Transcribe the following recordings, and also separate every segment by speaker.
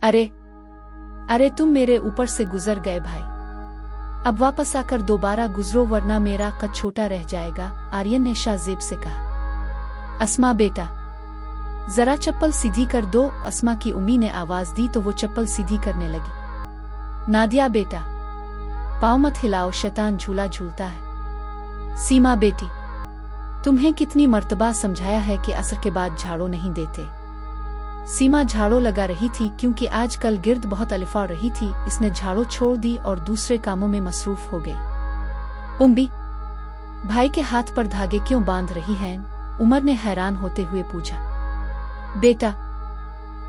Speaker 1: अरे अरे, तुम मेरे ऊपर से गुजर गए भाई। अब वापस आकर दोबारा गुजरो वरना मेरा कद छोटा रह जाएगा, आर्यन ने शाहजेब से कहा। अस्मा बेटा, जरा चप्पल सीधी कर दो, अस्मा की उम्मी ने आवाज दी तो वो चप्पल सीधी करने लगी। नादिया बेटा, पाँव मत हिलाओ, शैतान झूला झूलता है। सीमा बेटी, तुम्हें कितनी मर्तबा समझाया है कि असर के बाद झाड़ू नहीं देते। सीमा झाड़ू लगा रही थी क्योंकि आजकल गिर्द बहुत अलिफा रही थी। इसने झाड़ू छोड़ दी और दूसरे कामों में मसरूफ हो गई। उम्मी, भाई के हाथ पर धागे क्यों बांध रही हैं? उमर ने हैरान होते हुए पूछा। बेटा,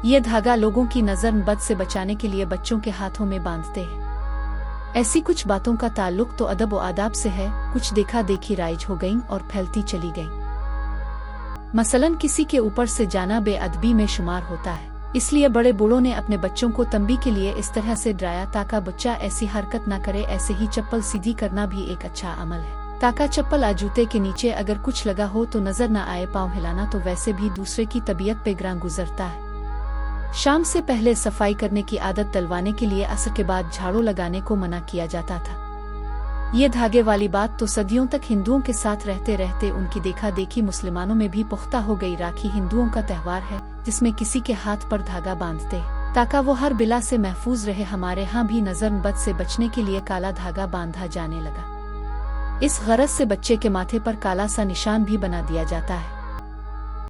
Speaker 1: ये धागा लोगों की नजर बद से बचाने के लिए बच्चों के हाथों में बांधते हैं। ऐसी कुछ बातों का ताल्लुक तो अदब व आदाब से है। कुछ देखा देखी राइज हो गईं और फैलती चली गईं। मसलन किसी के ऊपर से जाना बेअदबी में शुमार होता है, इसलिए बड़े बूढ़ों ने अपने बच्चों को तंबी के लिए इस तरह से डराया ताकि बच्चा ऐसी हरकत न करे। ऐसे ही चप्पल सीधी करना भी एक अच्छा अमल है, ताकि चप्पल आ जूते के नीचे अगर कुछ लगा हो तो नजर न आए। पाँव हिलाना तो वैसे भी दूसरे की तबीयत पे ग्रां गुजरता है। शाम से पहले सफाई करने की आदत डलवाने के लिए असर के बाद झाड़ू लगाने को मना किया जाता था। ये धागे वाली बात तो सदियों तक हिंदुओं के साथ रहते रहते उनकी देखा देखी मुसलमानों में भी पुख्ता हो गई। राखी हिंदुओं का त्यौहार है जिसमें किसी के हाथ पर धागा बांधते हैं ताकि वो हर बिला से महफूज रहे। हमारे यहाँ भी नजर बद से बचने के लिए काला धागा बांधा जाने लगा। इस गरज से बच्चे के माथे पर काला सा निशान भी बना दिया जाता है।